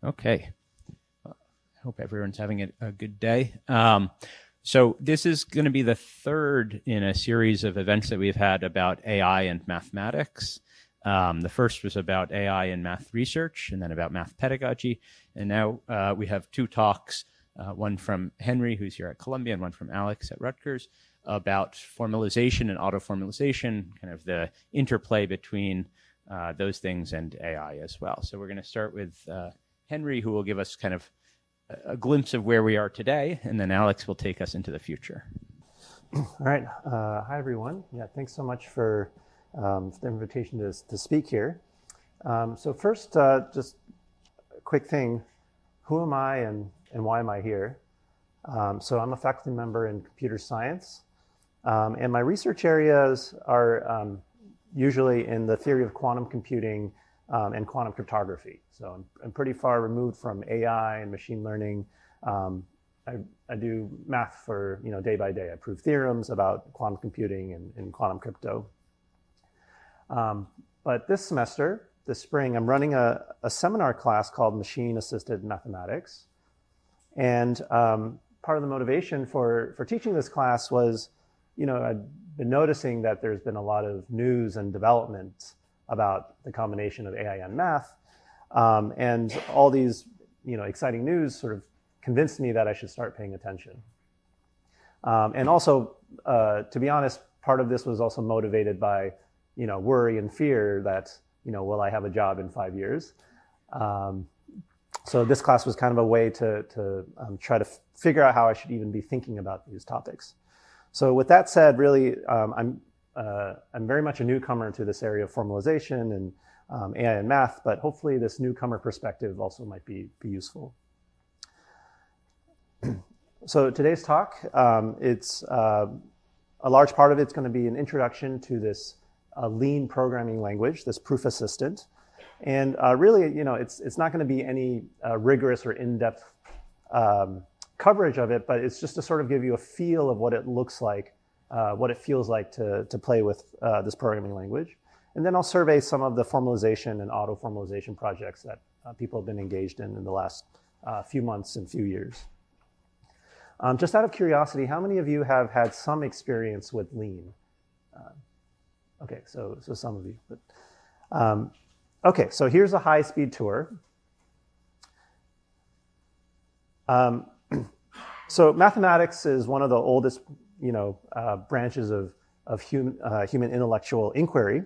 Okay. I hope everyone's having a good day. So this is going to be the third in a series of events that we've had about AI and mathematics. The first was about AI and math research, and then about math pedagogy. And now we have two talks, one from Henry, who's here at Columbia, and one from Alex at Rutgers, about formalization and autoformalization, kind of the interplay between those things and AI as well. So we're going to start with Henry, who will give us kind of a glimpse of where we are today, and then Alex will take us into the future. All right. Hi, everyone. Yeah, thanks so much for the invitation to speak here. So first, just a quick thing. Who am I and why am I here? So I'm a faculty member in computer science, and my research areas are usually in the theory of quantum computing and quantum cryptography. So I'm pretty far removed from AI and machine learning. I do math for day by day. I prove theorems about quantum computing and quantum crypto. But this semester, this spring, I'm running a seminar class called Machine-Assisted Mathematics. And part of the motivation for teaching this class was, I'd been noticing that there's been a lot of news and development about the combination of AI and math. And all these, exciting news sort of convinced me that I should start paying attention. And also, to be honest, part of this was also motivated by, worry and fear that, will I have a job in 5 years? So this class was kind of a way to try to figure out how I should even be thinking about these topics. So with that said, really, I'm very much a newcomer to this area of formalization and AI and math, but hopefully this newcomer perspective also might be useful. So today's talk, it's a large part of it's going to be an introduction to this lean programming language, this proof assistant. And really, it's not going to be any rigorous or in-depth coverage of it, but it's just to sort of give you a feel of what it looks like, what it feels like to play with this programming language. And then I'll survey some of the formalization and auto-formalization projects that people have been engaged in the last few months and few years. Just out of curiosity, how many of you have had some experience with lean? Okay, so some of you. But, okay, so here's a high-speed tour. So mathematics is one of the oldest, branches of human intellectual inquiry,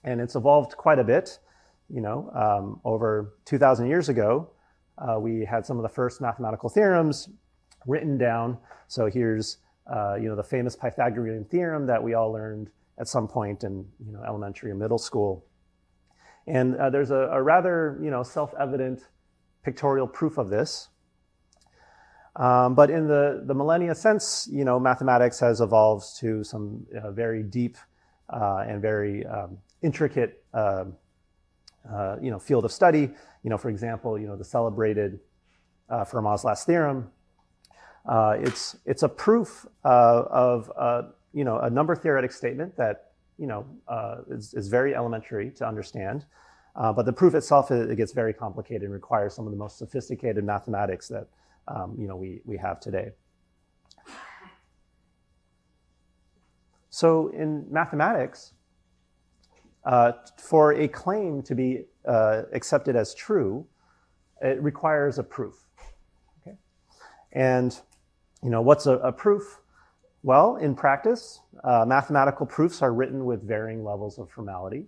and it's evolved quite a bit. Over 2,000 years ago, we had some of the first mathematical theorems written down. So here's, the famous Pythagorean theorem that we all learned at some point in, elementary and middle school. And there's a rather, self-evident pictorial proof of this. But in the millennia since, mathematics has evolved to some very deep and very intricate, field of study. For example, the celebrated Fermat's last theorem. It's a proof of a number theoretic statement that is very elementary to understand. But the proof itself, it gets very complicated and requires some of the most sophisticated mathematics that we have today. So in mathematics, for a claim to be accepted as true, it requires a proof. Okay? And what's a proof? Well, in practice, mathematical proofs are written with varying levels of formality.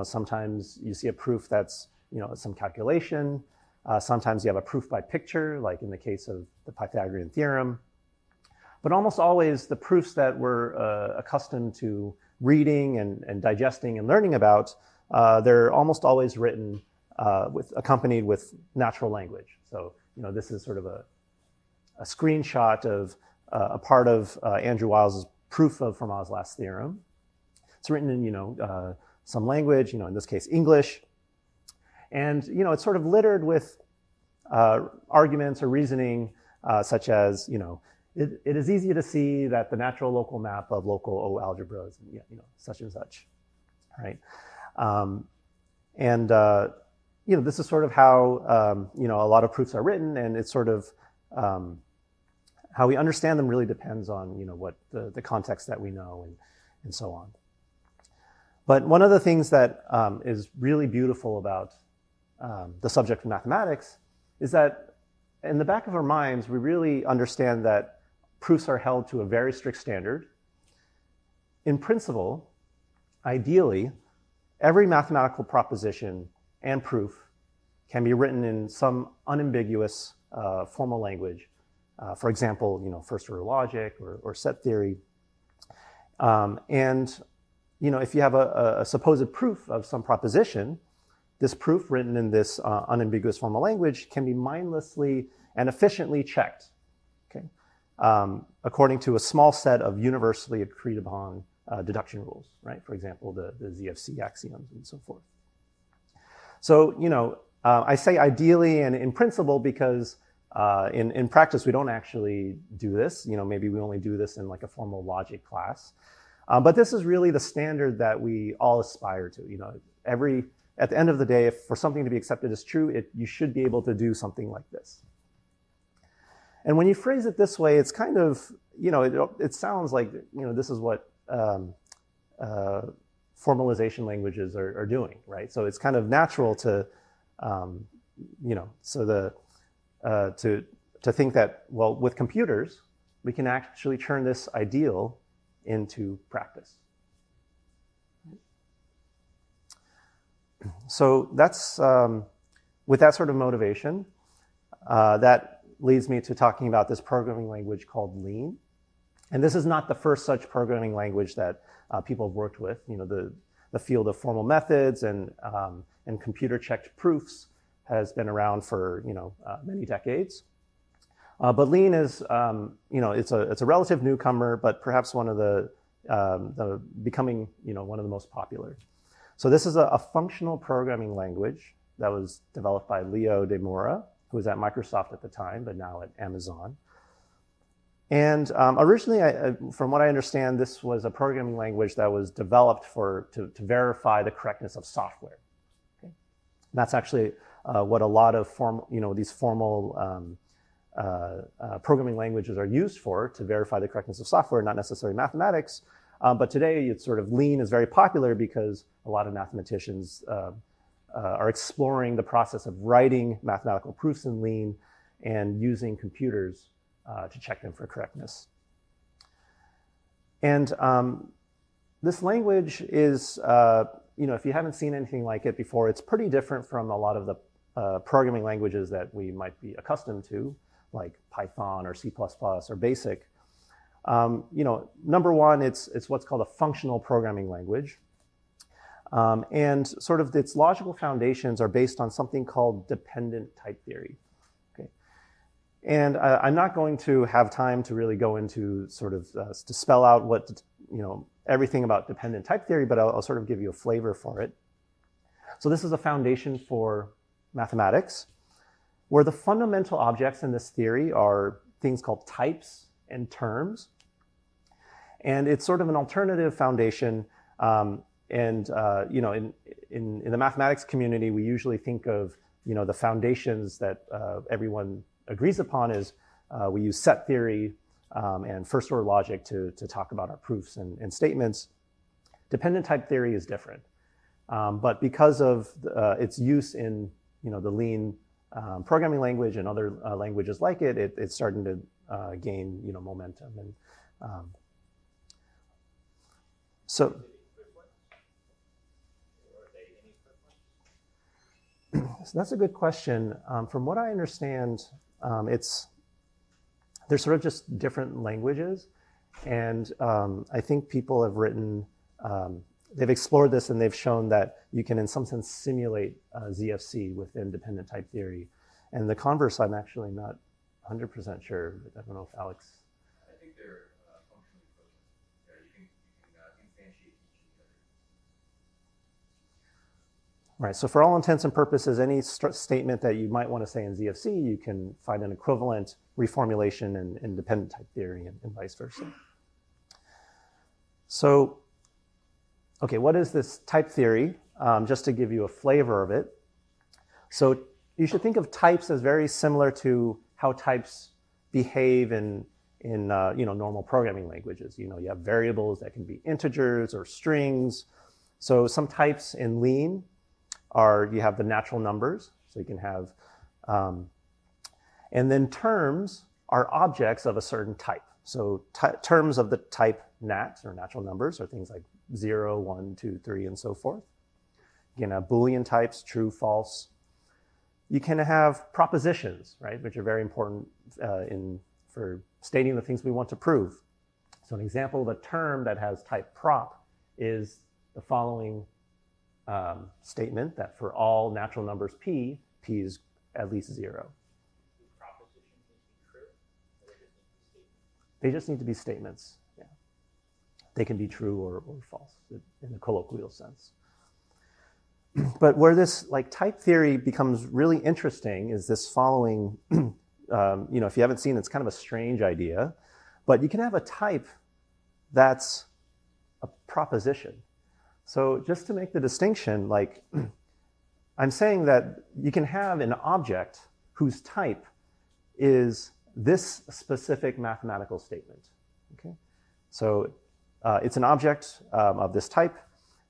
Sometimes you see a proof that's some calculation. Sometimes you have a proof by picture, like in the case of the Pythagorean theorem. But almost always the proofs that we're accustomed to reading and digesting and learning about, they're almost always written accompanied with natural language. So this is sort of a screenshot of a part of Andrew Wiles's proof of Fermat's last theorem. It's written in some language, in this case English. And it's sort of littered with arguments or reasoning such as it is easy to see that the natural local map of local O algebras, such and such, right? And this is sort of how a lot of proofs are written, and it's sort of how we understand them really depends on what the context that we know and so on. But one of the things that is really beautiful about the subject of mathematics is that in the back of our minds, we really understand that proofs are held to a very strict standard. In principle, ideally, every mathematical proposition and proof can be written in some unambiguous formal language. For example, first-order logic or set theory. And if you have a supposed proof of some proposition, this proof written in this unambiguous formal language can be mindlessly and efficiently checked, okay, according to a small set of universally agreed upon deduction rules, right? For example, the ZFC axioms and so forth. So, I say ideally and in principle because in practice we don't actually do this. Maybe we only do this in like a formal logic class. But this is really the standard that we all aspire to. At the end of the day, if for something to be accepted as true, you should be able to do something like this. And when you phrase it this way, it's kind of, it sounds like, this is what formalization languages are doing, right? So it's kind of natural to, to think that, well, with computers, we can actually turn this ideal into practice. So that's, with that sort of motivation, that leads me to talking about this programming language called Lean. And this is not the first such programming language that people have worked with. The field of formal methods and computer-checked proofs has been around for many decades. But Lean is, it's a relative newcomer, but perhaps one of the becoming one of the most popular. So this is a functional programming language that was developed by Leo de Moura, who was at Microsoft at the time, but now at Amazon. And originally, from what I understand, this was a programming language that was developed to verify the correctness of software. Okay? That's actually what a lot of these formal programming languages are used for, to verify the correctness of software, not necessarily mathematics. But today, it's sort of Lean is very popular because a lot of mathematicians are exploring the process of writing mathematical proofs in Lean and using computers to check them for correctness. And this language is, if you haven't seen anything like it before, it's pretty different from a lot of the programming languages that we might be accustomed to, like Python or C++ or BASIC. Number one, it's what's called a functional programming language. And sort of its logical foundations are based on something called dependent type theory. Okay. And I'm not going to have time to really go into sort of to spell out what, everything about dependent type theory, but I'll sort of give you a flavor for it. So this is a foundation for mathematics, where the fundamental objects in this theory are things called types and terms. And it's sort of an alternative foundation. In the mathematics community, we usually think of, the foundations that everyone agrees upon is we use set theory and first-order logic to talk about our proofs and statements. Dependent type theory is different. But because of its use in, the Lean programming language and other languages like it, it's starting to gain, momentum. And so that's a good question. From what I understand, they're sort of just different languages. And I think people have written, they've explored this and they've shown that you can in some sense simulate ZFC within dependent type theory. And the converse, I'm actually not 100% sure. I don't know if Alex. I think they're functionally equivalent. Yeah, you can instantiate each other. Right, so for all intents and purposes, any statement that you might want to say in ZFC, you can find an equivalent reformulation in dependent type theory and vice versa. So, okay, what is this type theory? Just to give you a flavor of it. So you should think of types as very similar to how types behave in normal programming languages. You have variables that can be integers or strings. So some types in Lean you have the natural numbers. So you can have, and then terms are objects of a certain type. So terms of the type nat, or natural numbers, are things like 0, 1, 2, 3, and so forth. You can have Boolean types, true, false. You can have propositions, right, which are very important for stating the things we want to prove. So an example of a term that has type prop is the following statement that for all natural numbers p is at least 0. They just need to be statements. Yeah. They can be true or false in the colloquial sense. But where this type theory becomes really interesting is this following, if you haven't seen it, it's kind of a strange idea, but you can have a type that's a proposition. So just to make the distinction, I'm saying that you can have an object whose type is this specific mathematical statement, okay? So it's an object of this type,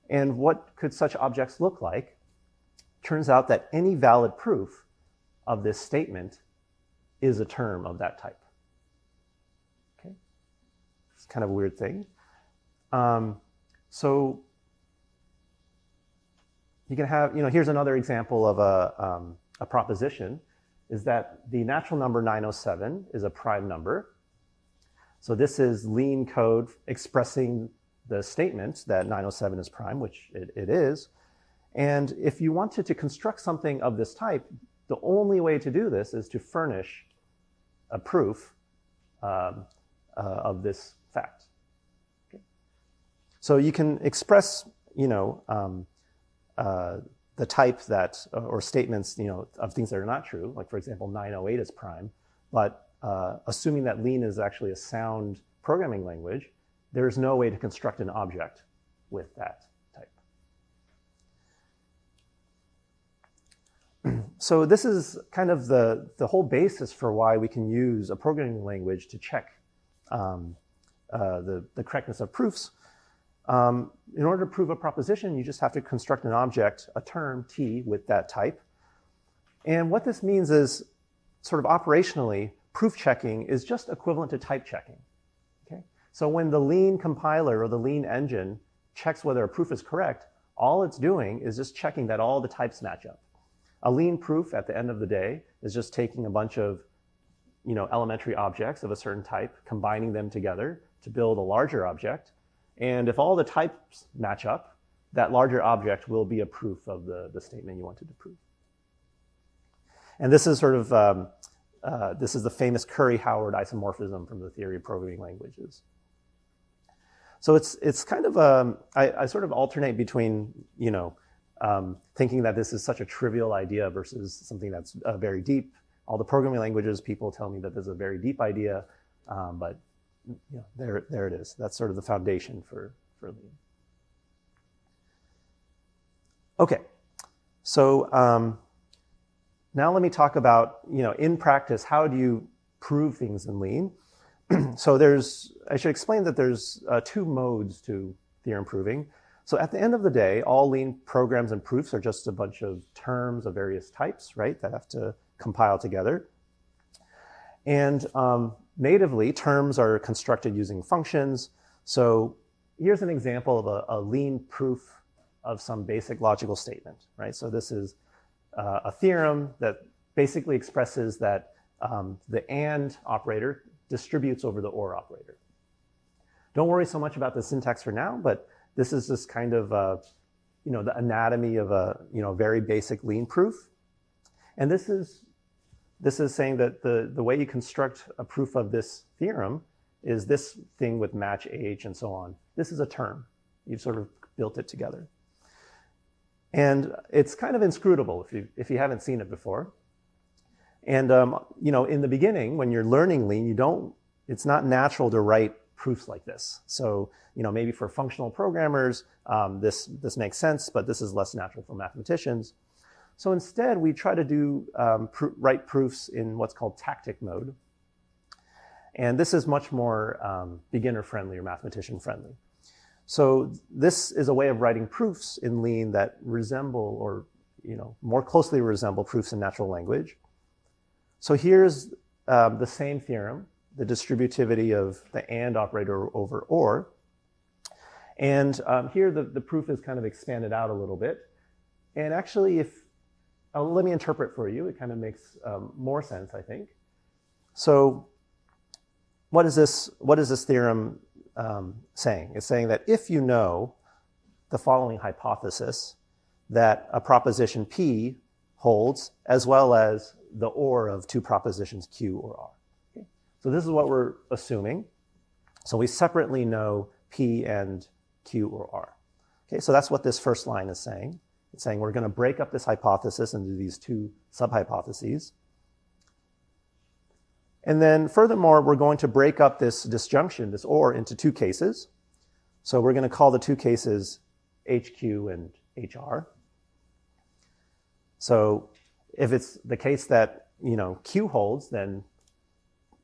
and what could such objects look like? Turns out that any valid proof of this statement is a term of that type, okay? It's kind of a weird thing. So you can have, here's another example of a proposition, is that the natural number 907 is a prime number. So this is Lean code expressing the statement that 907 is prime, which it is. And if you wanted to construct something of this type, the only way to do this is to furnish a proof of this fact. Okay. So you can express, the type that, or statements, of things that are not true, like for example, 908 is prime, but assuming that Lean is actually a sound programming language, there's no way to construct an object with that type. So this is kind of the whole basis for why we can use a programming language to check the correctness of proofs. In order to prove a proposition, you just have to construct an object, a term, t, with that type. And what this means is, sort of operationally, proof checking is just equivalent to type checking. Okay? So when the Lean compiler or the Lean engine checks whether a proof is correct, all it's doing is just checking that all the types match up. A Lean proof, at the end of the day, is just taking a bunch of elementary objects of a certain type, combining them together to build a larger object. And if all the types match up, that larger object will be a proof of the statement you wanted to prove. And this is sort of, this is the famous Curry-Howard isomorphism from the theory of programming languages. So it's kind of, I sort of alternate between, thinking that this is such a trivial idea versus something that's very deep. All the programming languages, people tell me that this is a very deep idea, but there it is. That's sort of the foundation for Lean. Okay, so now let me talk about, in practice, how do you prove things in Lean? So I should explain that there's 2 modes to theorem proving. So at the end of the day, all Lean programs and proofs are just a bunch of terms of various types, right, that have to compile together. And natively, terms are constructed using functions. So here's an example of a Lean proof of some basic logical statement, right? So this is a theorem that basically expresses that the AND operator distributes over the OR operator. Don't worry so much about the syntax for now, but this is just kind of the anatomy of a very basic Lean proof. And this is saying that the way you construct a proof of this theorem is this thing with match age and so on. This is a term. You've sort of built it together. And it's kind of inscrutable if you haven't seen it before. And in the beginning, when you're learning Lean, it's not natural to write proofs like this. So maybe for functional programmers, this makes sense, but this is less natural for mathematicians. So instead, we try to do write proofs in what's called tactic mode. And this is much more beginner-friendly or mathematician-friendly. So this is a way of writing proofs in Lean that resemble or more closely resemble proofs in natural language. So here's the same theorem, the distributivity of the AND operator over OR. And here the proof is kind of expanded out a little bit. And actually, let me interpret for you. It kind of makes more sense, I think. So what is this theorem saying? It's saying that if you know the following hypothesis, that a proposition P holds as well as the OR of two propositions Q or R. Okay? So this is what we're assuming. So we separately know P and Q or R. Okay, so that's what this first line is saying. It's saying we're going to break up this hypothesis into these two sub-hypotheses. And then furthermore, we're going to break up this disjunction, this OR, into two cases. So we're going to call the two cases HQ and HR. So if it's the case that Q holds, then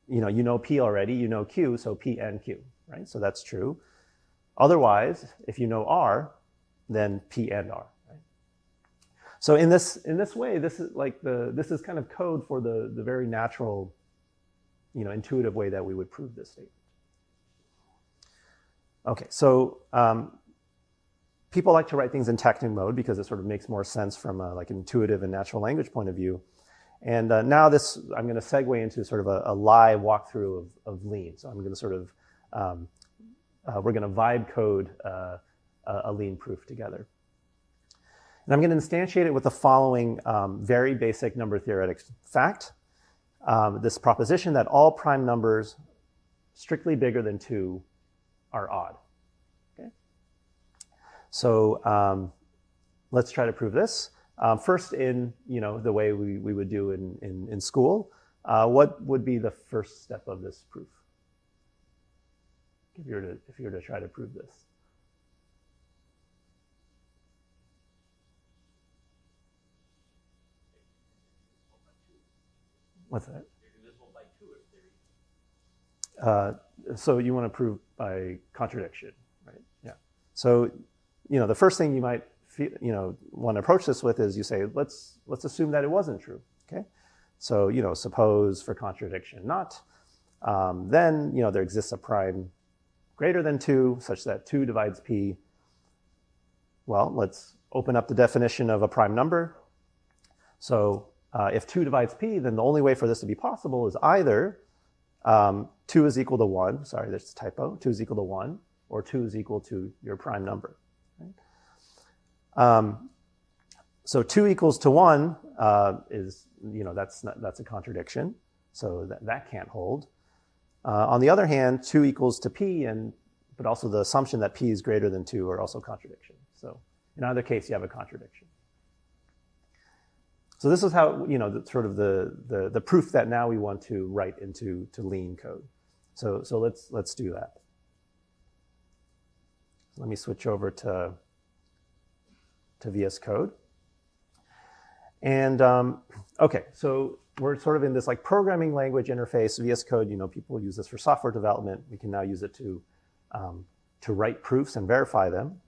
you know P already, you know Q, so P and Q, right? So that's true. Otherwise, if you know R, then P and R. Right? So in this way, this is kind of code for the very natural, intuitive way that we would prove this statement. Okay, so people like to write things in tactic mode because it sort of makes more sense from like an intuitive and natural language point of view. And now I'm going to segue into sort of a live walkthrough of Lean. So I'm going to sort of, we're going to vibe code a Lean proof together. And I'm going to instantiate it with the following very basic number theoretic fact. This proposition that all prime numbers strictly bigger than 2 are odd. Okay? So let's try to prove this. First, in the way we would do in school, what would be the first step of this proof? If you were to try to prove this. What's that? So you want to prove by contradiction, right? Yeah. So, the first thing you might want to approach this with is you say, let's assume that it wasn't true. Okay. So, suppose for contradiction not, then there exists a prime greater than 2 such that 2 divides P. Well, let's open up the definition of a prime number. So if 2 divides P, then the only way for this to be possible is either 2 is equal to 1. Sorry, there's a typo. 2 is equal to 1, or 2 is equal to your prime number. Right? So 2 equals to 1 is, that's a contradiction. So that can't hold. On the other hand, 2 equals to P, but also the assumption that P is greater than 2 are also contradictions. So in either case, you have a contradiction. So this is how, the proof that now we want to write into Lean code. So let's do that. Let me switch over to VS Code. And okay, so we're sort of in this like programming language interface. VS Code, people use this for software development. We can now use it to write proofs and verify them.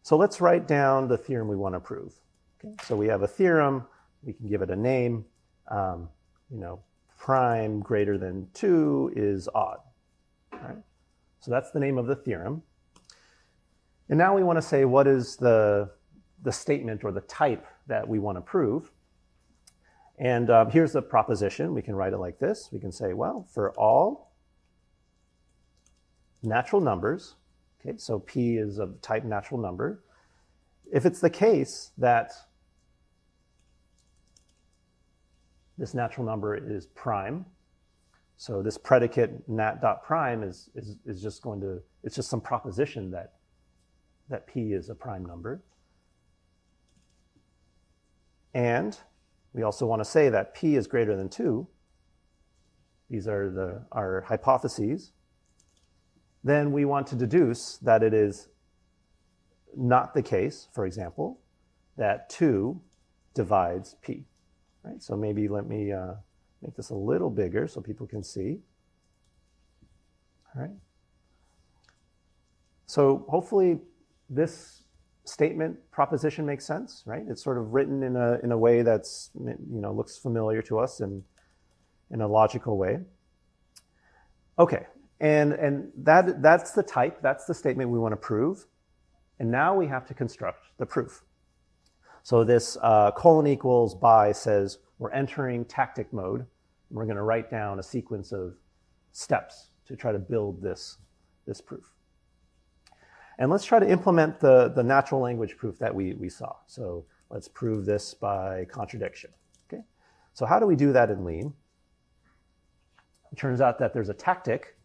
So let's write down the theorem we want to prove. Okay, so we have a theorem. We can give it a name. Prime greater than 2 is odd. Right? So that's the name of the theorem. And now we want to say what is the statement or the type that we want to prove. And here's the proposition. We can write it like this. We can say, well, for all natural numbers, okay, so P is of type natural number, if it's the case that this natural number is prime, so this predicate nat.prime is just going to, it's just some proposition that P is a prime number. And we also want to say that P is greater than 2. These are our hypotheses. Then we want to deduce that it is not the case, for example, that 2 divides P, right? So maybe let me make this a little bigger so people can see. All right. So hopefully this statement proposition makes sense, right? It's sort of written in a way that's, looks familiar to us in a logical way. Okay, and that's the type, that's the statement we want to prove. And now we have to construct the proof. So this colon equals by says we're entering tactic mode. And we're going to write down a sequence of steps to try to build this proof. And let's try to implement the natural language proof that we saw. So let's prove this by contradiction. Okay. So how do we do that in Lean? It turns out that there's a tactic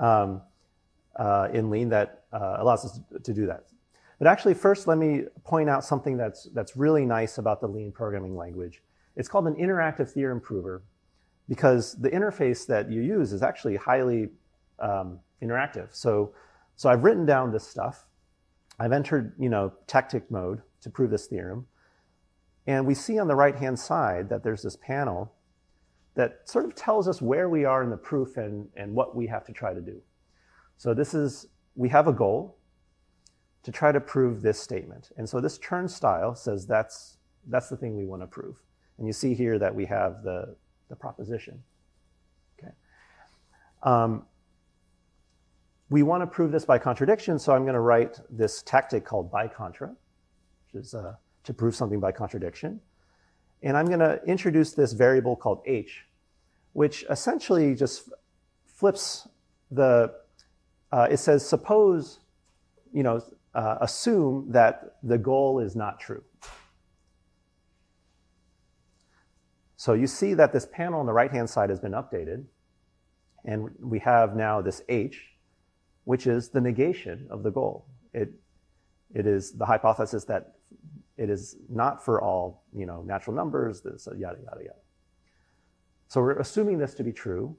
in Lean that allows us to do that. But actually, first, let me point out something that's really nice about the Lean programming language. It's called an interactive theorem prover because the interface that you use is actually highly interactive. So I've written down this stuff. I've entered, tactic mode to prove this theorem. And we see on the right-hand side that there's this panel that sort of tells us where we are in the proof and what we have to try to do. So we have a goal to try to prove this statement. And so this turnstile says that's the thing we want to prove. And you see here that we have the proposition. Okay. We want to prove this by contradiction, so I'm going to write this tactic called by contra, which is to prove something by contradiction. And I'm going to introduce this variable called h, which essentially just flips it says suppose, assume that the goal is not true. So you see that this panel on the right-hand side has been updated, and we have now this h, which is the negation of the goal. It is the hypothesis that it is not for all, natural numbers, this yada, yada, yada. So we're assuming this to be true,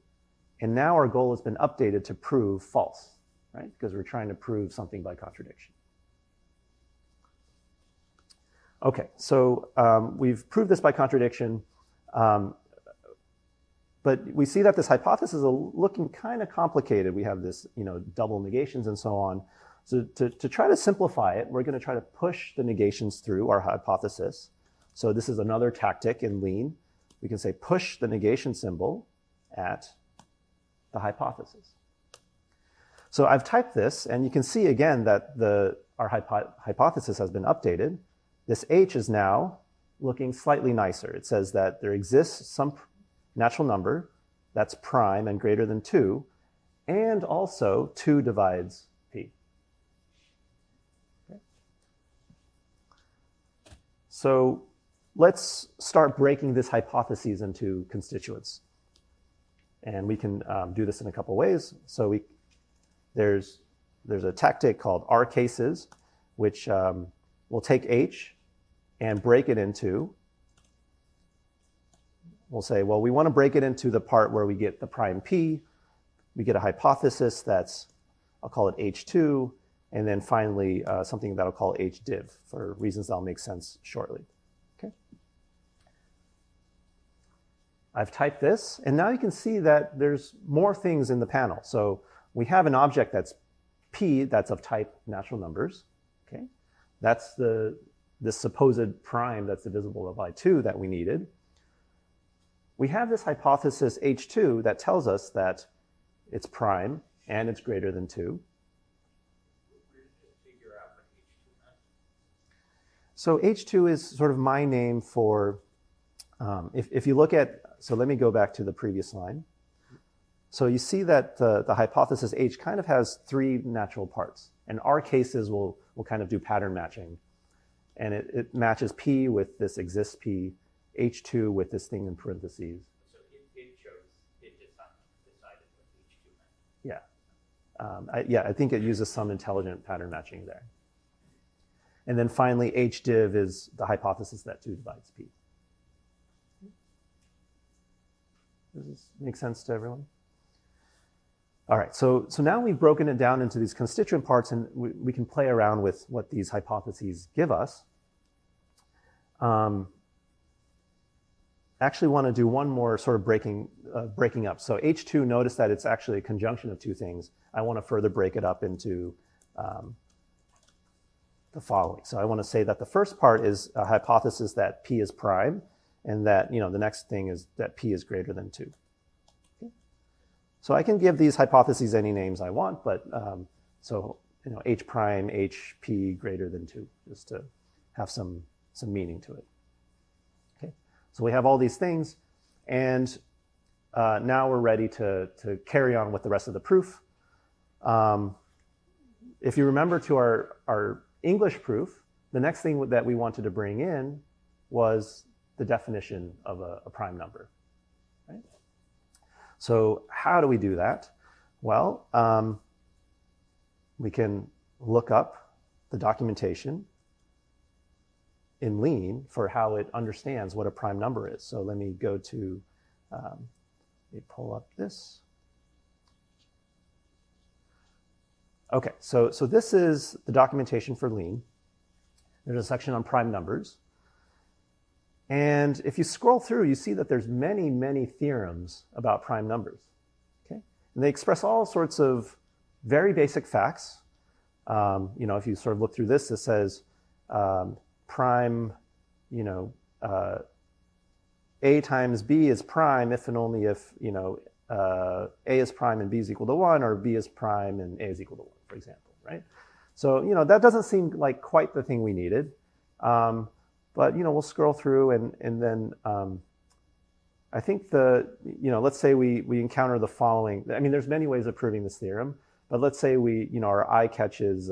and now our goal has been updated to prove false, right? Because we're trying to prove something by contradiction. Okay, so we've proved this by contradiction, but we see that this hypothesis is looking kind of complicated. We have this, double negations and so on. So to try to simplify it, we're going to try to push the negations through our hypothesis. So this is another tactic in Lean. We can say push the negation symbol at the hypothesis. So I've typed this, and you can see again that our hypothesis has been updated. This h is now looking slightly nicer. It says that there exists some natural number that's prime and greater than 2, and also 2 divides p. Okay. So let's start breaking this hypothesis into constituents. And we can do this in a couple ways. So there's a tactic called R cases, which will take h and break it into, we'll say, well, we want to break it into the part where we get the prime p, we get a hypothesis that's, I'll call it h2, and then finally something that I'll call h_div for reasons that'll make sense shortly. Okay. I've typed this, and now you can see that there's more things in the panel. So we have an object that's p, that's of type natural numbers. Okay. That's this supposed prime that's divisible by 2 that we needed. We have this hypothesis h2 that tells us that it's prime and it's greater than 2. Where did you figure out what H2 meant? So h2 is sort of my name for, if you look at, so let me go back to the previous line. So you see that the hypothesis h kind of has 3 natural parts, and R cases will kind of do pattern matching. And it matches p with this exists p, h2 with this thing in parentheses. So it decided what H2 meant. Yeah. I think it uses some intelligent pattern matching there. And then finally, h_div is the hypothesis that 2 divides p. Does this make sense to everyone? All right, so now we've broken it down into these constituent parts, and we can play around with what these hypotheses give us. actually want to do one more sort of breaking up. So H2, notice that it's actually a conjunction of two things. I want to further break it up into the following. So I want to say that the first part is a hypothesis that P is prime, and that, the next thing is that P is greater than 2. Okay. So I can give these hypotheses any names I want, but H prime, HP greater than 2, just to have some meaning to it. Okay. So we have all these things, and now we're ready to carry on with the rest of the proof. If you remember to our English proof, the next thing that we wanted to bring in was the definition of a prime number. Right? So how do we do that? Well, we can look up the documentation in Lean for how it understands what a prime number is. So let me go to, let me pull up this. Okay, so this is the documentation for Lean. There's a section on prime numbers. And if you scroll through, you see that there's many, many theorems about prime numbers. Okay? And they express all sorts of very basic facts. If you sort of look through this, it says prime, A times B is prime if and only if, A is prime and B is equal to 1, or B is prime and A is equal to 1, for example, right? So, that doesn't seem like quite the thing we needed. But, we'll scroll through and then I think let's say we encounter the following. I mean, there's many ways of proving this theorem, but let's say our eye catches,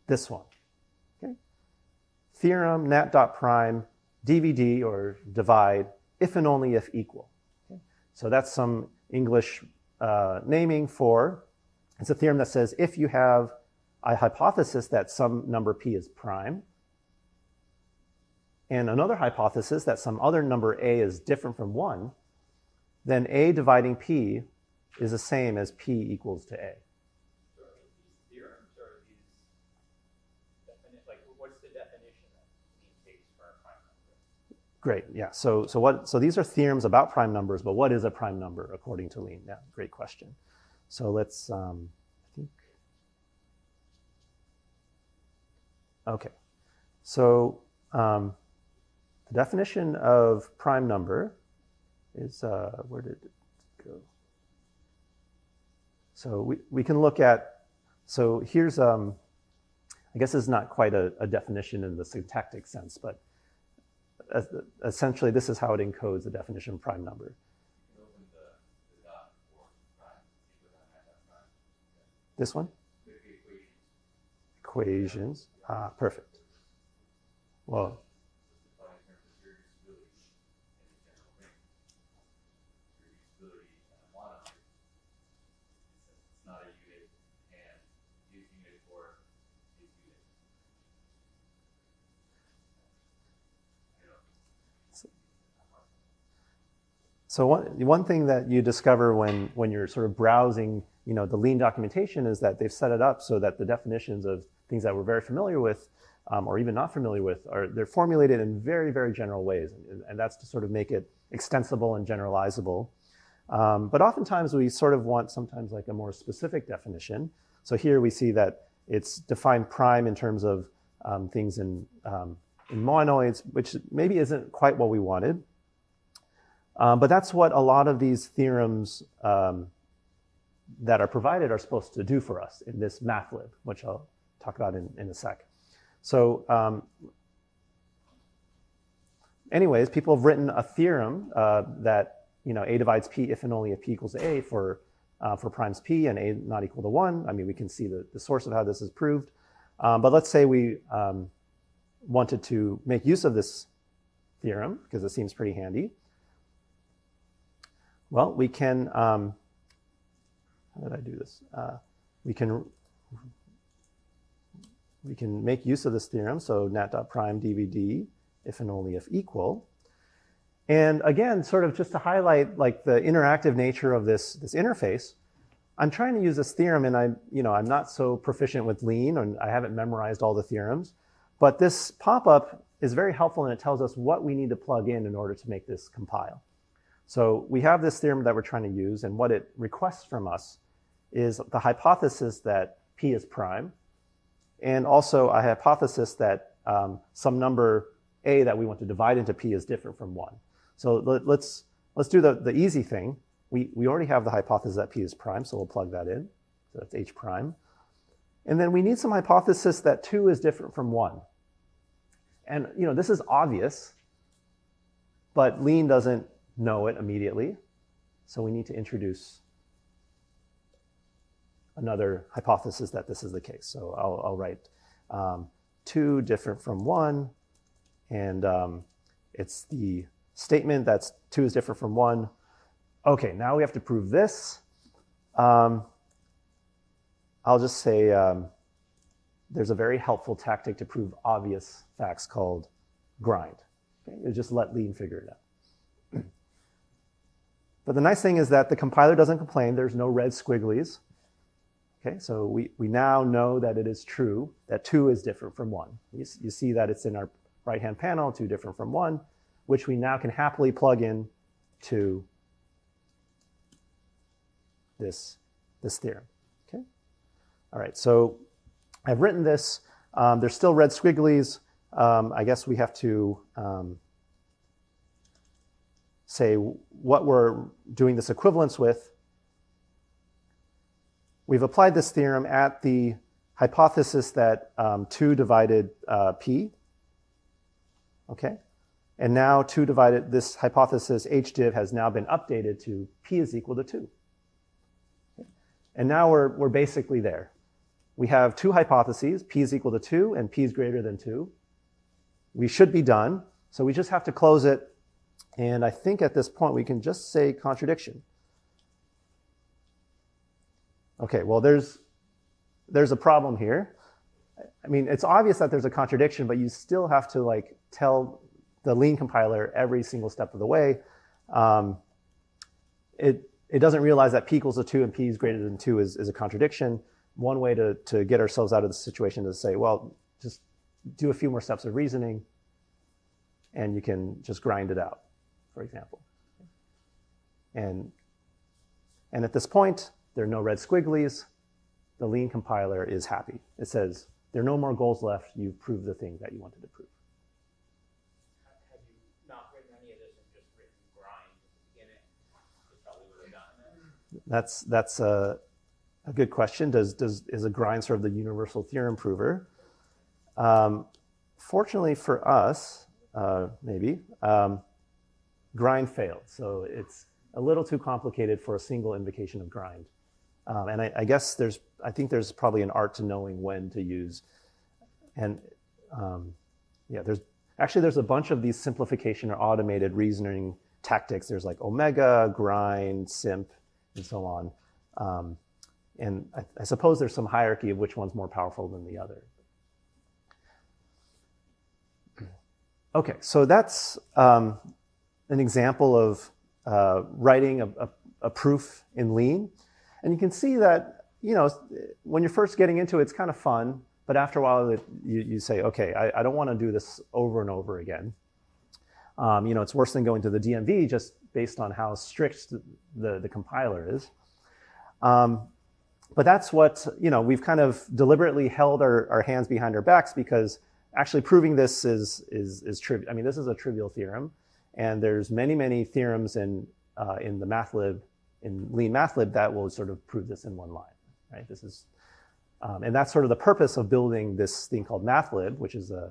this one, okay? Theorem, nat.prime, DVD, or divide, if and only if equal. Okay? So that's some English naming for, it's a theorem that says if you have a hypothesis that some number P is prime, and another hypothesis that some other number A is different from 1, then A dividing P is the same as P equals to A. So are these theorems, or are these what's the definition that Lean takes for a prime number? Great, yeah. So these are theorems about prime numbers, but what is a prime number according to Lean? Yeah, great question. So let's, okay. So the definition of prime number is, where did it go? So we can look at, so here's, I guess it's not quite a definition in the syntactic sense, but essentially this is how it encodes the definition of prime number. This one? Equations. Perfect. Well, so one thing that you discover when you're sort of browsing, the Lean documentation is that they've set it up so that the definitions of things that we're very familiar with, or even not familiar with, they're formulated in very, very general ways, and that's to sort of make it extensible and generalizable. But oftentimes we sort of want sometimes like a more specific definition. So here we see that it's defined prime in terms of things in monoids, which maybe isn't quite what we wanted. But that's what a lot of these theorems that are provided are supposed to do for us in this mathlib, which I'll talk about in a sec. So anyways, people have written a theorem that A divides P if and only if P equals to A for primes P and A not equal to 1. I mean, we can see the source of how this is proved. But let's say we wanted to make use of this theorem because it seems pretty handy. Well, we can, how did I do this? We can make use of this theorem, so nat.prime DVD, if and only if equal. And again, sort of just to highlight like the interactive nature of this interface, I'm trying to use this theorem, and I'm not so proficient with Lean, and I haven't memorized all the theorems, but this pop-up is very helpful, and it tells us what we need to plug in order to make this compile. So we have this theorem that we're trying to use, and what it requests from us is the hypothesis that P is prime, and also a hypothesis that some number A that we want to divide into P is different from 1. So let's do the easy thing. We already have the hypothesis that P is prime, so we'll plug that in. So that's H prime. And then we need some hypothesis that 2 is different from 1. And this is obvious, but Lean doesn't know it immediately. So we need to introduce another hypothesis that this is the case. So I'll write 2 different from 1, and it's the statement that 2 is different from 1. Okay, now we have to prove this. I'll just say there's a very helpful tactic to prove obvious facts called grind. Okay? You just let Lean figure it out. But the nice thing is that the compiler doesn't complain. There's no red squigglies. Okay, so we now know that it is true that 2 is different from 1. You see that it's in our right-hand panel, 2 different from 1, which we now can happily plug in to this theorem. Okay. All right, so I've written this. There's still red squigglies. I guess we have to say what we're doing this equivalence with. We've applied this theorem at the hypothesis that 2 divided P. Okay, and now 2 divided, this hypothesis HDiv has now been updated to P is equal to 2. Okay. And now we're basically there. We have 2 hypotheses, P is equal to 2 and P is greater than 2. We should be done, so we just have to close it. And I think at this point we can just say contradiction. Okay, well there's a problem here. I mean, it's obvious that there's a contradiction, but you still have to tell the Lean compiler every single step of the way. It doesn't realize that P equals to 2 and P is greater than 2 is a contradiction. One way to get ourselves out of the situation is to say, well, just do a few more steps of reasoning, and you can just grind it out, for example. And at this point, there are no red squigglies. The Lean compiler is happy. It says, there are no more goals left. You've proved the thing that you wanted to prove. Had you not written any of this and just written grind at the beginning, you probably would have done that. That's a good question. Is a grind sort of the universal theorem prover? Fortunately for us, maybe, grind failed. So it's a little too complicated for a single invocation of grind. And I guess I think there's probably an art to knowing when to use. And yeah, there's a bunch of these simplification or automated reasoning tactics. There's like omega, grind, simp, and so on. And I suppose there's some hierarchy of which one's more powerful than the other. Okay, so that's an example of writing a proof in Lean. And you can see that, when you're first getting into it, it's kind of fun. But after a while, you say, okay, I don't want to do this over and over again. It's worse than going to the DMV just based on how strict the compiler is. But that's what, we've kind of deliberately held our hands behind our backs, because actually proving this is trivial. I mean, this is a trivial theorem. And there's many, many theorems in the mathlib, in Lean mathlib, that will sort of prove this in one line, right? This is, and that's sort of the purpose of building this thing called mathlib, which is a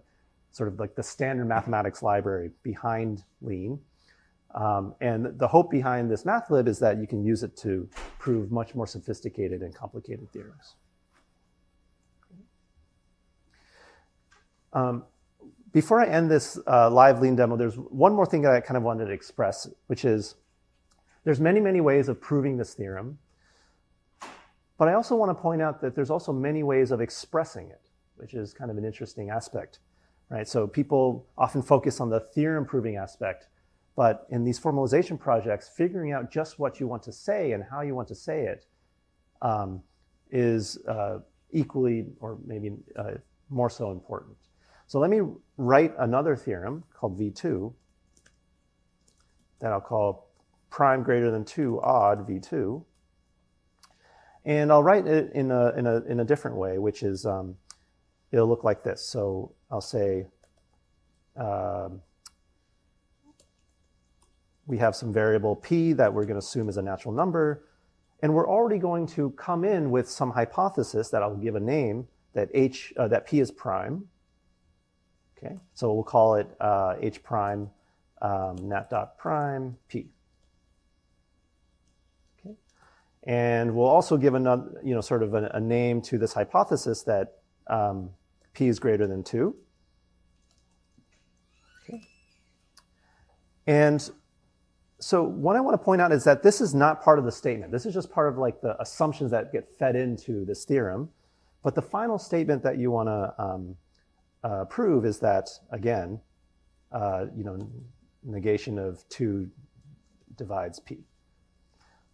sort of like the standard mathematics library behind Lean. And the hope behind this mathlib is that you can use it to prove much more sophisticated and complicated theorems. Before I end this live Lean demo, there's one more thing that I kind of wanted to express, which is there's many, many ways of proving this theorem. But I also want to point out that there's also many ways of expressing it, which is kind of an interesting aspect, right? So people often focus on the theorem proving aspect, but in these formalization projects, figuring out just what you want to say and how you want to say it is equally, or maybe more so important. So let me write another theorem called V2 that I'll call prime greater than 2 odd V2. And I'll write it in a different way, which is it'll look like this. So I'll say we have some variable p that we're going to assume is a natural number, and we're already going to come in with some hypothesis that I'll give a name that that p is prime. Okay, so we'll call it h prime nat.prime p. Okay, and we'll also give another, sort of a name to this hypothesis that p is greater than 2. Okay, and so what I want to point out is that this is not part of the statement. This is just part of like the assumptions that get fed into this theorem. But the final statement that you want to prove is that, again, negation of 2 divides p.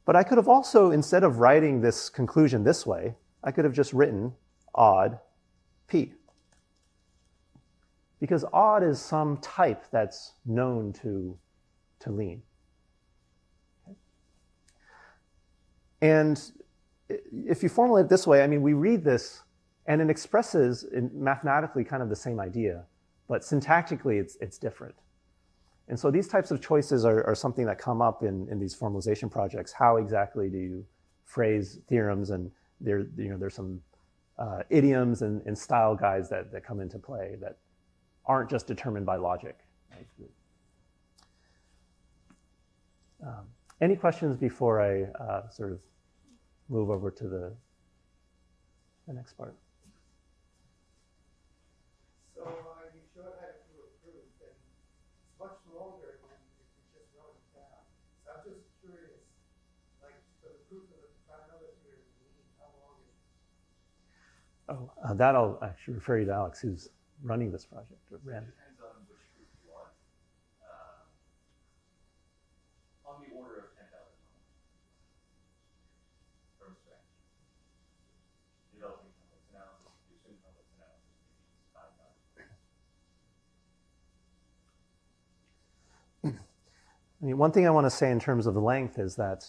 But I could have also, instead of writing this conclusion this way, I could have just written odd p. Because odd is some type that's known to lean. And if you formulate it this way, I mean, we read this and it expresses mathematically kind of the same idea, but syntactically it's different. And so these types of choices are something that come up in these formalization projects. How exactly do you phrase theorems? And there's some idioms and style guides that come into play that aren't just determined by logic. Right? Any questions before I sort of move over to the next part? So you showed how to do a proof, and it's much longer than if you just wrote it down. So I'm just curious, like for the proof of the finality, how long is it? Oh, that I'll actually refer you to Alex, who's running this project, or ran. Depends on which proof you want. On the order of 10,000 from scratch. Developing complex analysis, reducing complex analysis, maybe 5,000. I mean, one thing I want to say in terms of the length is that,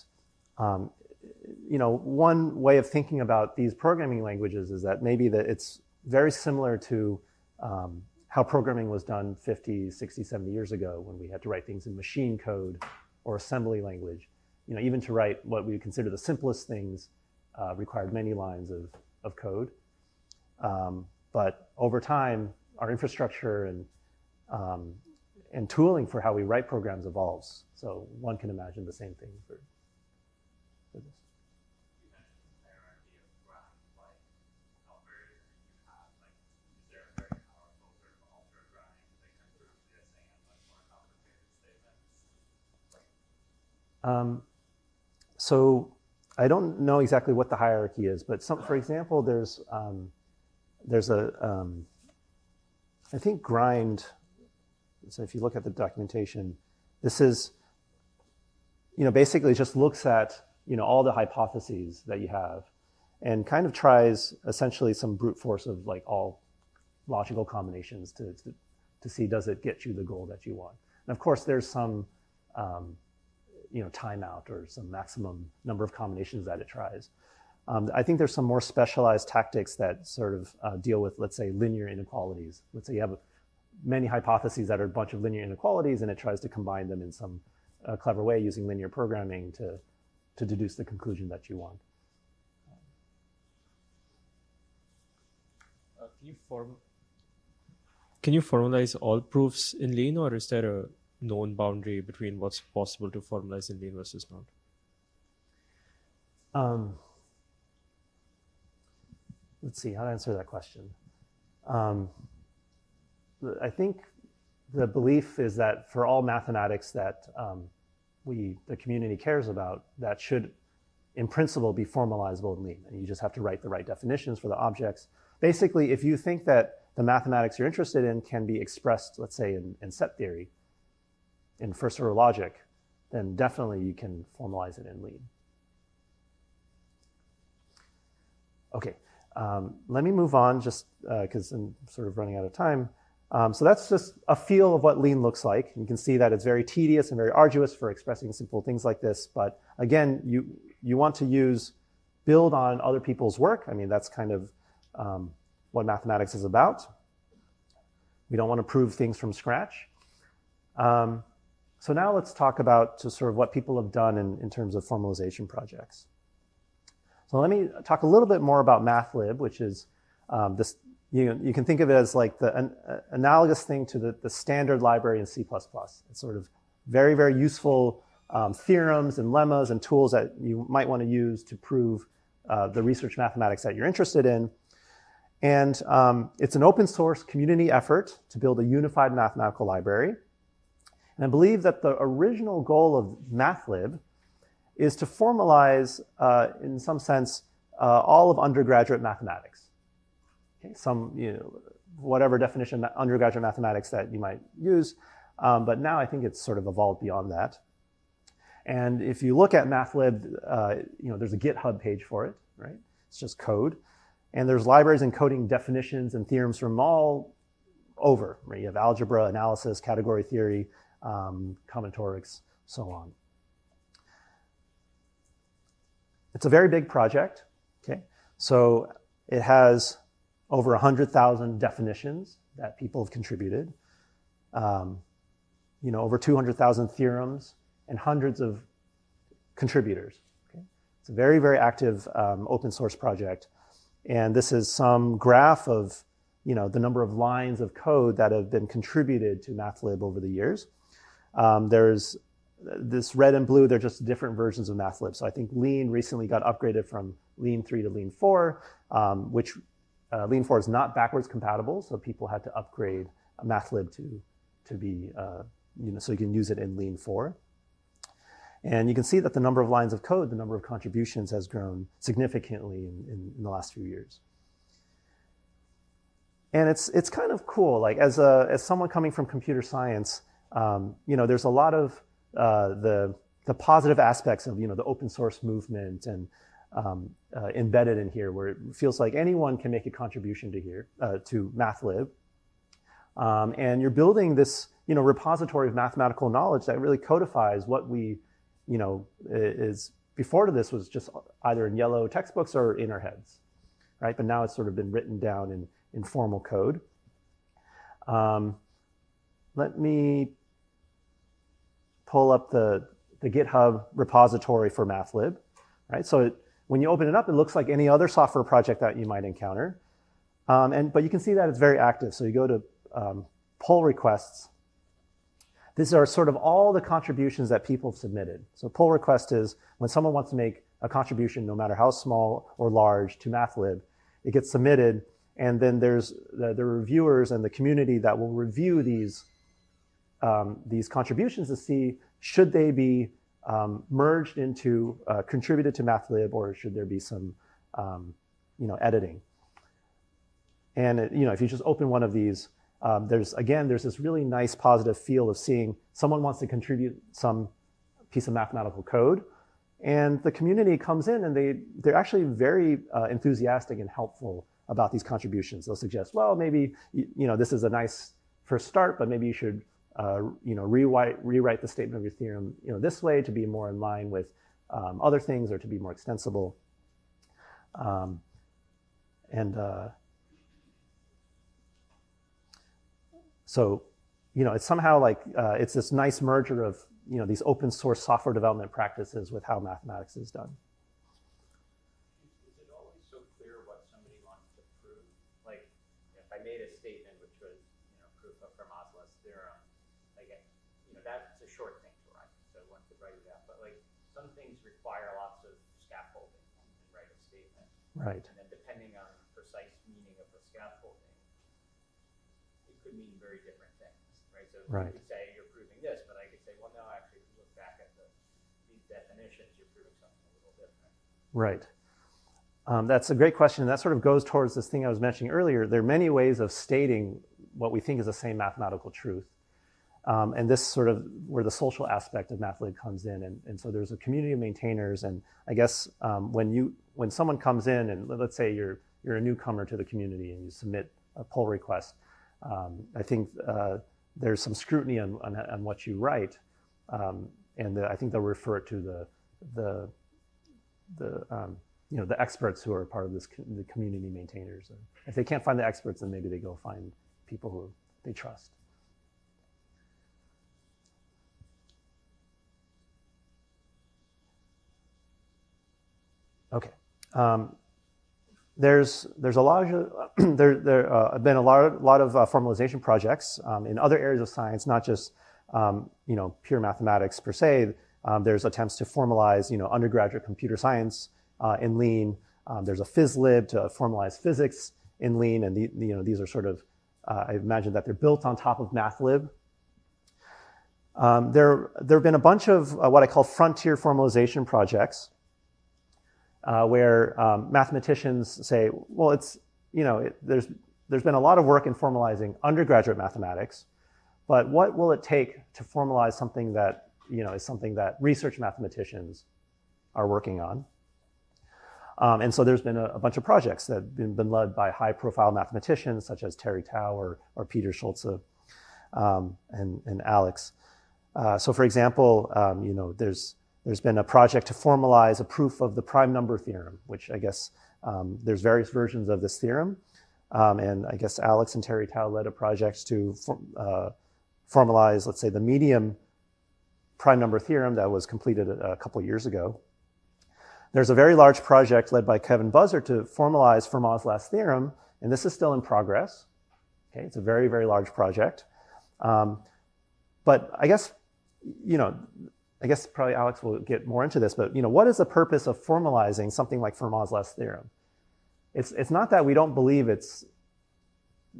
one way of thinking about these programming languages is that maybe that it's very similar to how programming was done 50, 60, 70 years ago when we had to write things in machine code or assembly language. Even to write what we would consider the simplest things required many lines of code. But over time, our infrastructure and tooling for how we write programs evolves. So one can imagine the same thing for this. You mentioned the hierarchy of grind, like how very you have, like, is there a very powerful sort of ultra grind that can prove this and like more complicated statements? So I don't know exactly what the hierarchy is, but for example, there's I think grind. So if you look at the documentation, this is, basically just looks at, all the hypotheses that you have and kind of tries essentially some brute force of like all logical combinations to see, does it get you the goal that you want? And of course, there's some, timeout or some maximum number of combinations that it tries. I think there's some more specialized tactics that sort of deal with, let's say, linear inequalities. Let's say you have many hypotheses that are a bunch of linear inequalities, and it tries to combine them in some clever way using linear programming to deduce the conclusion that you want. Can you formalize all proofs in Lean, or is there a known boundary between what's possible to formalize in Lean versus not? Let's see how to answer that question. I think the belief is that for all mathematics that the community cares about, that should, in principle, be formalizable in Lean. And you just have to write the right definitions for the objects. Basically, if you think that the mathematics you're interested in can be expressed, let's say, in set theory, in first order logic, then definitely you can formalize it in Lean. Okay, let me move on just because I'm sort of running out of time. So that's just a feel of what lean looks like. You can see that it's very tedious and very arduous for expressing simple things like this. But again, you want to build on other people's work. I mean, that's kind of what mathematics is about. We don't want to prove things from scratch. So now let's talk about just sort of what people have done in terms of formalization projects. So let me talk a little bit more about MathLib, which is this. You can think of it as like the analogous thing to the standard library in C++. It's sort of very, very useful theorems and lemmas and tools that you might want to use to prove the research mathematics that you're interested in. And it's an open source community effort to build a unified mathematical library. And I believe that the original goal of MathLib is to formalize, in some sense, all of undergraduate mathematics. Okay, whatever definition of undergraduate mathematics that you might use, but now I think it's sort of evolved beyond that. And if you look at MathLib, there's a GitHub page for it, right? It's just code. And there's libraries encoding definitions and theorems from all over, right? You have algebra, analysis, category theory, combinatorics, so on. It's a very big project, okay? So it has over 100,000 definitions that people have contributed, over 200,000 theorems, and hundreds of contributors. Okay? It's a very, very active open source project. And this is some graph of the number of lines of code that have been contributed to MathLib over the years. There's this red and blue, they're just different versions of MathLib. So I think Lean recently got upgraded from Lean 3 to Lean 4, which Lean 4 is not backwards compatible, so people had to upgrade MathLib to be, so you can use it in Lean 4. And you can see that the number of lines of code, the number of contributions has grown significantly in the last few years. And it's kind of cool, like as someone coming from computer science, there's a lot of the positive aspects of the open source movement and embedded in here, where it feels like anyone can make a contribution to MathLib. And you're building this repository of mathematical knowledge that really codifies what we is before to this was just either in yellow textbooks or in our heads, right? But now it's sort of been written down in formal code. Let me pull up the GitHub repository for MathLib, right? So when you open it up, it looks like any other software project that you might encounter. But you can see that it's very active. So you go to pull requests. These are sort of all the contributions that people have submitted. So pull request is when someone wants to make a contribution, no matter how small or large, to MathLib, it gets submitted, and then there's the reviewers and the community that will review these contributions to see should they be merged into, contributed to MathLib, or should there be some, editing. And if you just open one of these, there's this really nice positive feel of seeing someone wants to contribute some piece of mathematical code, and the community comes in and they're actually very enthusiastic and helpful about these contributions. They'll suggest, well, maybe this is a nice first start, but maybe you should rewrite the statement of your theorem this way to be more in line with other things or to be more extensible. So, it's somehow like it's this nice merger of these open source software development practices with how mathematics is done. Is it always so clear what somebody wants to prove? Like, if I made a statement which was proof of Formalization theorem, like that's a short thing to write, so one could write it out. But like some things require lots of scaffolding and write a statement. Right. And then depending on precise meaning of the scaffolding, it could mean very different things, right? So right. You could say you're proving this, but I could say, well, no, actually, if you look back at these definitions, you're proving something a little different. Right. That's a great question. And that sort of goes towards this thing I was mentioning earlier. There are many ways of stating what we think is the same mathematical truth. And this sort of where the social aspect of MathLib comes in. And so there's a community of maintainers. And I guess when someone comes in and let's say you're a newcomer to the community and you submit a pull request, I think there's some scrutiny on what you write, and I think they'll refer to the experts who are part of the community maintainers. And if they can't find the experts, then maybe they go find people who they trust. Okay. There's a lot of there have been a lot of formalization projects in other areas of science, not just pure mathematics per se. There's attempts to formalize undergraduate computer science in Lean. There's a PhysLib to formalize physics in Lean, and these are sort of I imagine that they're built on top of MathLib. There have been a bunch of what I call frontier formalization projects. Where mathematicians say, well, there's been a lot of work in formalizing undergraduate mathematics, but what will it take to formalize something that is something that research mathematicians are working on? And so there's been a bunch of projects that have been led by high-profile mathematicians such as Terry Tao or Peter Schulze and Alex. So, for example, there's been a project to formalize a proof of the prime number theorem, which I guess there's various versions of this theorem. And I guess Alex and Terry Tao led a project to formalize, let's say, the medium prime number theorem that was completed a couple years ago. There's a very large project led by Kevin Buzzard to formalize Fermat's last theorem, and this is still in progress. Okay, it's a very, very large project. But I guess probably Alex will get more into this, but what is the purpose of formalizing something like Fermat's last theorem? It's not that we don't believe it's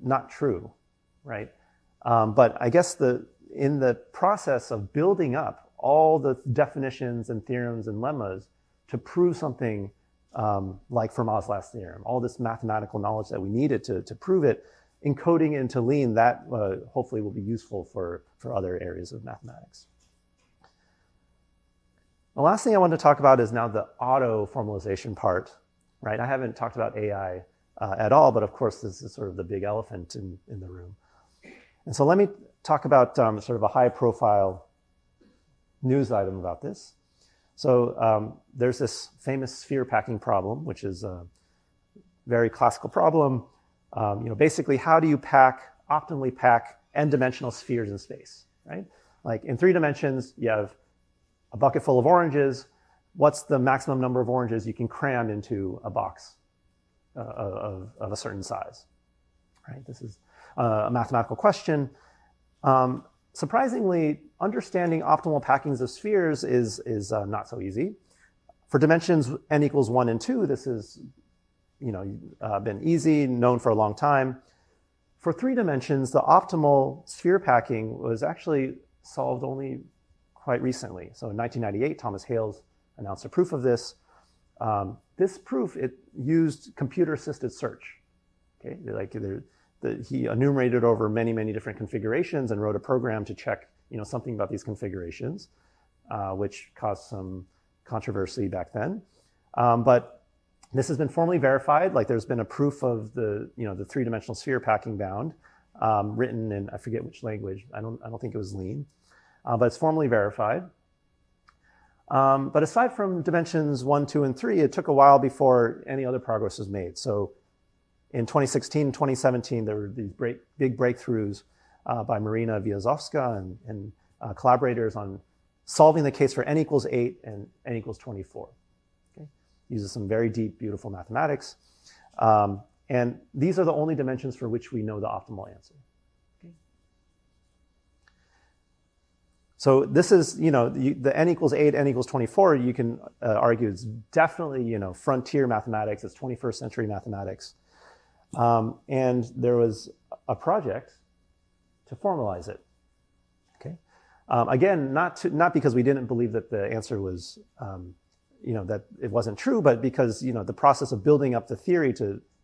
not true, right? But I guess in the process of building up all the definitions and theorems and lemmas to prove something like Fermat's last theorem, all this mathematical knowledge that we needed to prove it, encoding into Lean, that hopefully will be useful for other areas of mathematics. The last thing I want to talk about is now the auto-formalization part, right? I haven't talked about AI at all, but of course this is sort of the big elephant in the room. And so let me talk about sort of a high-profile news item about this. So there's this famous sphere packing problem, which is a very classical problem. Basically, how do you optimally pack n-dimensional spheres in space, right? Like in 3 dimensions, you have a bucket full of oranges. What's the maximum number of oranges you can cram into a box of a certain size, right? This is a mathematical question. Surprisingly, understanding optimal packings of spheres is not so easy. For dimensions n equals 1 and 2, this has been easy, known for a long time. For 3 dimensions, the optimal sphere packing was actually solved only quite recently. So in 1998, Thomas Hales announced a proof of this. This proof, it used computer-assisted search. Okay, he enumerated over many, many different configurations and wrote a program to check, something about these configurations, which caused some controversy back then. But this has been formally verified. Like there's been a proof of the 3-dimensional sphere packing bound, written in I forget which language. I don't think it was Lean. But it's formally verified. But aside from dimensions 1, 2, and 3, it took a while before any other progress was made. So in 2016 and 2017, there were these big breakthroughs by Marina Wiazowska and collaborators on solving the case for n equals 8 and n equals 24. Okay? Uses some very deep, beautiful mathematics. And these are the only dimensions for which we know the optimal answer. So this is, the n equals 8, n equals 24, you can argue it's definitely, frontier mathematics, it's 21st century mathematics. And there was a project to formalize it, okay? Again, not because we didn't believe that the answer was, that it wasn't true, but because, the process of building up the theory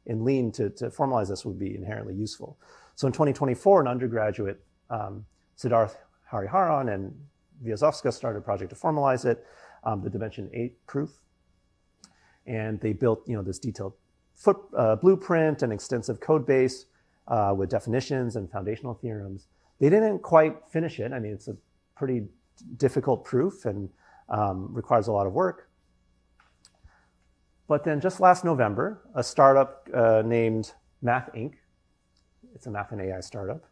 in Lean to formalize this would be inherently useful. So in 2024, an undergraduate, Siddharth Hariharan and Wiazowska started a project to formalize it, the dimension 8 proof. And they built, this detailed blueprint and extensive code base with definitions and foundational theorems. They didn't quite finish it. I mean, it's a pretty difficult proof and requires a lot of work. But then just last November, a startup named Math Inc., it's a math and AI startup,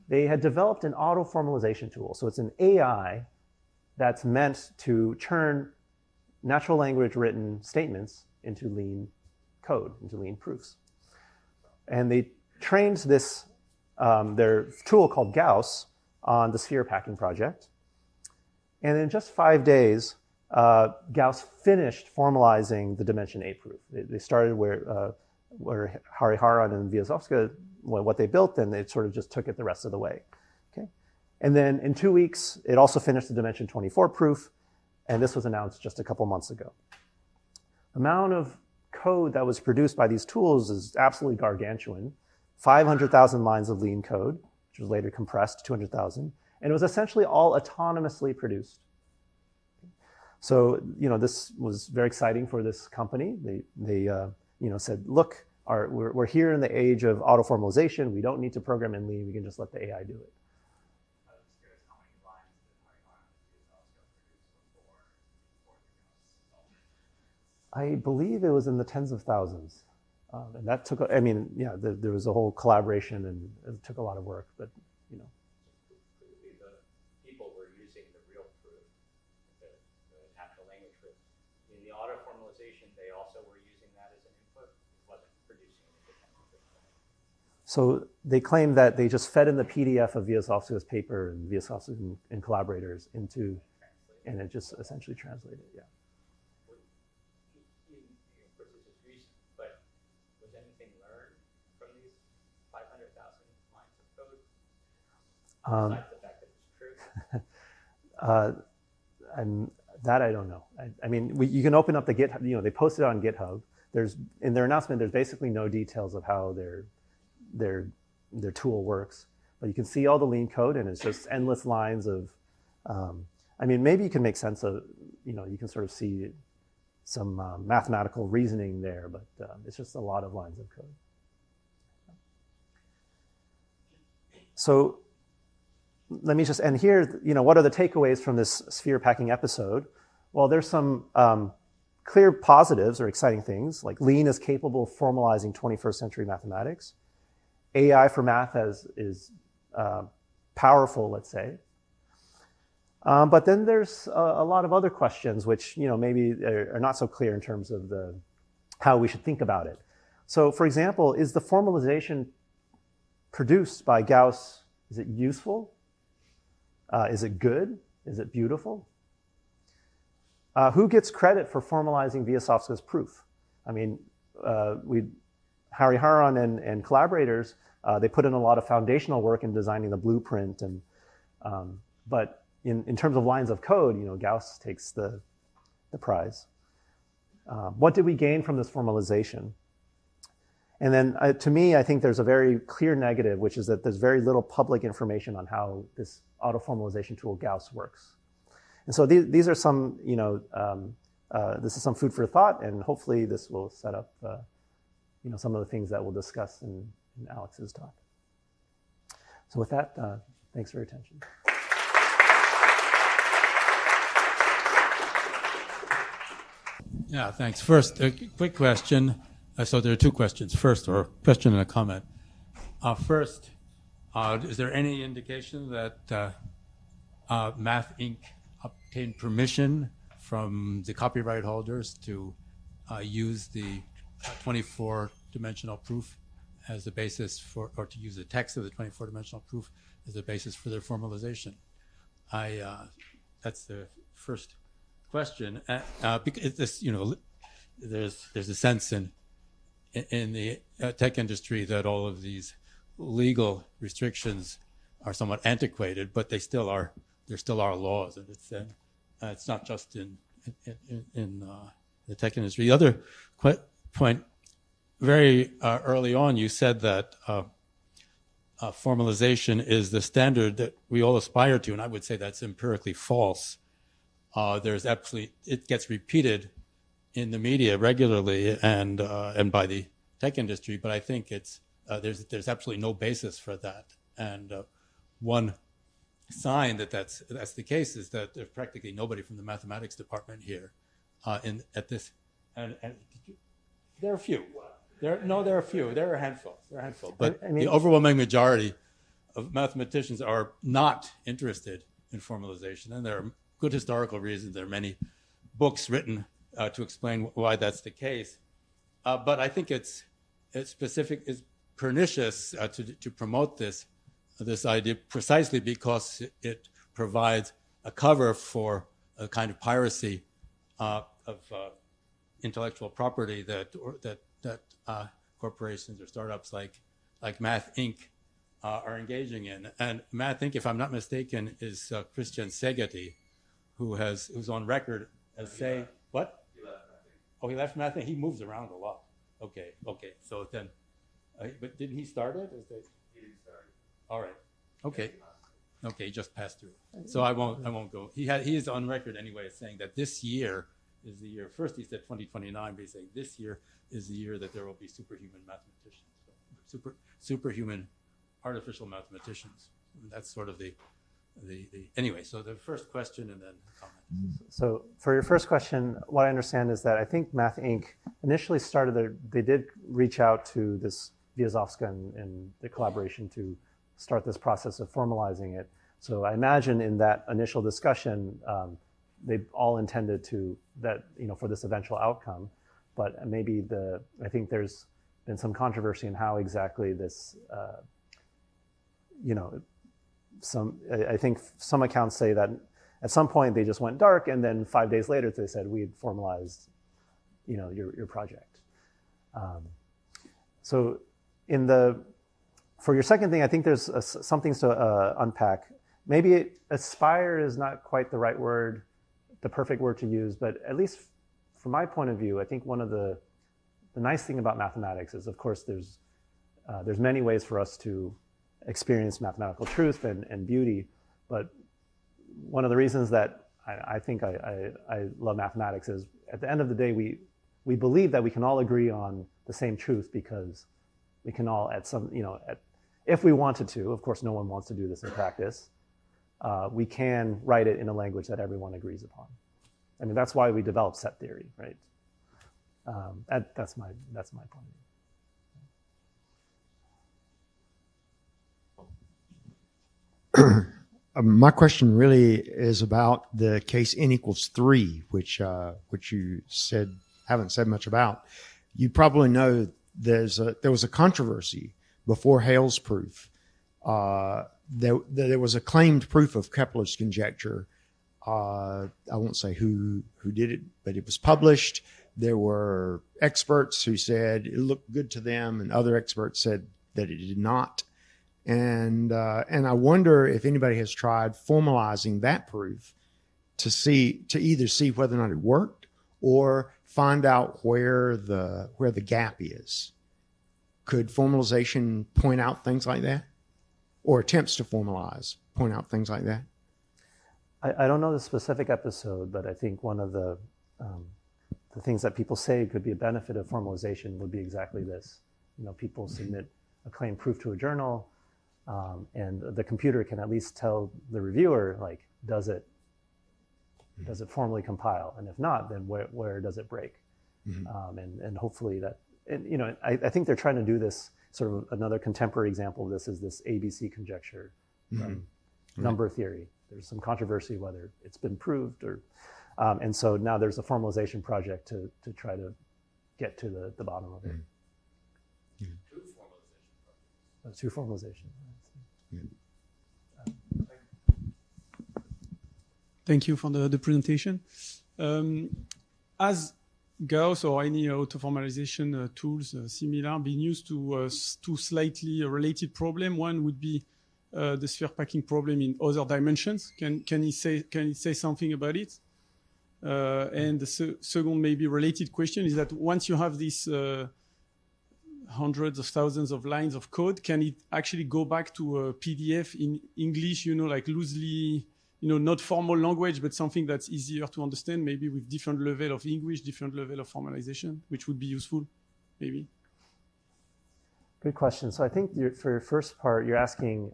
they had developed an auto-formalization tool. So it's an AI that's meant to turn natural language written statements into lean code, into lean proofs. And they trained this, their tool called Gauss on the sphere packing project. And in just 5 days, Gauss finished formalizing the dimension 8 proof. They started where Hariharan and Vyazovska, what they built, and they sort of just took it the rest of the way. Okay? And then in 2 weeks, it also finished the dimension 24 proof, and this was announced just a couple months ago. The amount of code that was produced by these tools is absolutely gargantuan. 500,000 lines of lean code, which was later compressed to 200,000, and it was essentially all autonomously produced. So, this was very exciting for this company. They said, look, we're here in the age of auto-formalization. We don't need to program in lean. We can just let the AI do it. I was curious how many lines did Hariharan and Vyazovska produce before the Gauss? I believe it was in the tens of thousands. And that took, there was a whole collaboration and it took a lot of work, but, Could it be the people were using the real proof, the natural language proof? In the auto-formalization, they also were using that as an input? It wasn't producing an independent proof. So they claimed that they just fed in the PDF of Vyazovska's paper and Vyazovska and collaborators into, and it just essentially translated, yeah. Of course, this is recent, but was anything learned from these 500,000 lines of code? Besides the fact that it's true? That I don't know. You can open up the GitHub, they posted it on GitHub. In their announcement, there's basically no details of how their tool works, but you can see all the lean code and it's just endless lines of, maybe you can make sense of, you can sort of see some mathematical reasoning there, but it's just a lot of lines of code. So let me just end here. What are the takeaways from this sphere packing episode? Well, there's some clear positives or exciting things, like lean is capable of formalizing 21st century mathematics. AI for math is powerful, let's say. But then there's a lot of other questions which maybe are not so clear in terms of how we should think about it. So, for example, is the formalization produced by Gauss, is it useful? Is it good? Is it beautiful? Who gets credit for formalizing Vyazovska's proof? Hariharan and collaborators, they put in a lot of foundational work in designing the blueprint, but in terms of lines of code, Gauss takes the prize. What did we gain from this formalization? And then to me, I think there's a very clear negative, which is that there's very little public information on how this auto-formalization tool Gauss works. And so these are some, this is some food for thought, and hopefully this will set up, some of the things that we'll discuss in Alex's talk. So with that, thanks for your attention. Yeah, thanks. First, a quick question. So there are two questions. First, or a question and a comment. First, is there any indication that Math Inc. obtained permission from the copyright holders to use the 24-dimensional proof as the basis for, or to use the text of the 24-dimensional proof as the basis for their formalization? That's the first question. Because this, there's a sense in the tech industry that all of these legal restrictions are somewhat antiquated, but they still are. There still are laws, and it's not just in the tech industry. The other point, very early on, you said that formalization is the standard that we all aspire to, and I would say that's empirically false. It gets repeated in the media regularly and by the tech industry, but I think it's there's absolutely no basis for that. And one sign that that's the case is that there's practically nobody from the mathematics department here at this. And there are a few. There are a few. There are a handful. But I mean, the overwhelming majority of mathematicians are not interested in formalization, and there are good historical reasons. There are many books written to explain why that's the case. But I think it's pernicious to promote this idea precisely because it provides a cover for a kind of piracy of intellectual property that corporations or startups like Math Inc. Are engaging in. And Math Inc., if I'm not mistaken, is Christian Segeti, who's on record as saying, what? He left Math Inc. Oh, he left Math Inc. He moves around a lot. Okay. So then, but didn't he start it? He didn't start. All right. Okay. He just passed through. So I won't go. He is on record anyway as saying that this year is the year. First he said 2029, but he's saying this year is the year that there will be superhuman mathematicians, superhuman artificial mathematicians. And that's sort of the anyway. So the first question and then comment. So for your first question, what I understand is that I think Math Inc. initially they did reach out to this Wiazowska and the collaboration to start this process of formalizing it. So I imagine in that initial discussion, they all intended for this eventual outcome, but maybe I think there's been some controversy in how exactly this, I think some accounts say that at some point they just went dark, and then 5 days later they said we had formalized, your project. So for your second thing, I think there's some things to unpack. Maybe aspire is not quite the right word, the perfect word to use, but at least from my point of view, I think one of the nice thing about mathematics is, of course, there's many ways for us to experience mathematical truth and beauty, but one of the reasons that I think I love mathematics is at the end of the day, we believe that we can all agree on the same truth because we can all if we wanted to, of course, no one wants to do this in practice, we can write it in a language that everyone agrees upon. I mean, that's why we developed set theory, right? That's my point of view. My question really is about the case n equals 3, which you haven't said much about. You probably know there was a controversy before Hale's proof. There was a claimed proof of Kepler's conjecture. I won't say who did it, but it was published. There were experts who said it looked good to them, and other experts said that it did not. And I wonder if anybody has tried formalizing that proof to either see whether or not it worked or find out where the gap is. Could formalization point out things like that, or attempts to formalize point out things like that? I don't know the specific episode, but I think one of the things that people say could be a benefit of formalization would be exactly this. People submit a claim proof to a journal, and the computer can at least tell the reviewer, like, does it formally compile? And if not, then where does it break? Mm-hmm. And hopefully that, I think they're trying to do this. Sort of another contemporary example of this is this ABC conjecture, number theory. There's some controversy whether it's been proved and so now there's a formalization project to try to get to the bottom of it. Two formalization. Thank you for the presentation. As Gauss or any autoformalization tools similar being used to two slightly related problem, one would be the sphere packing problem in other dimensions. Can you say something about it? And the second maybe related question is that once you have these hundreds of thousands of lines of code, can it actually go back to a PDF in English, like loosely, not formal language, but something that's easier to understand, maybe with different level of English, different level of formalization, which would be useful, maybe? Good question. So I think for your first part, you're asking,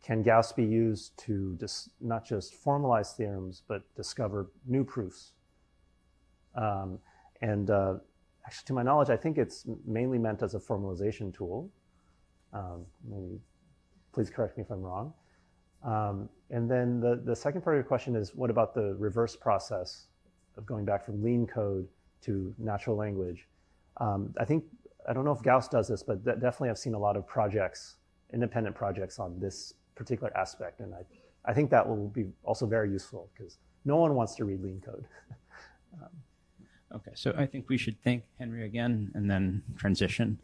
can Gauss be used to not just formalize theorems, but discover new proofs? Actually, to my knowledge, I think it's mainly meant as a formalization tool. Maybe, please correct me if I'm wrong. And then the second part of your question is, what about the reverse process of going back from lean code to natural language? I don't know if Gauss does this, but definitely I've seen a lot of projects, independent projects on this particular aspect. And I think that will be also very useful because no one wants to read lean code. Okay, so I think we should thank Henry again and then transition.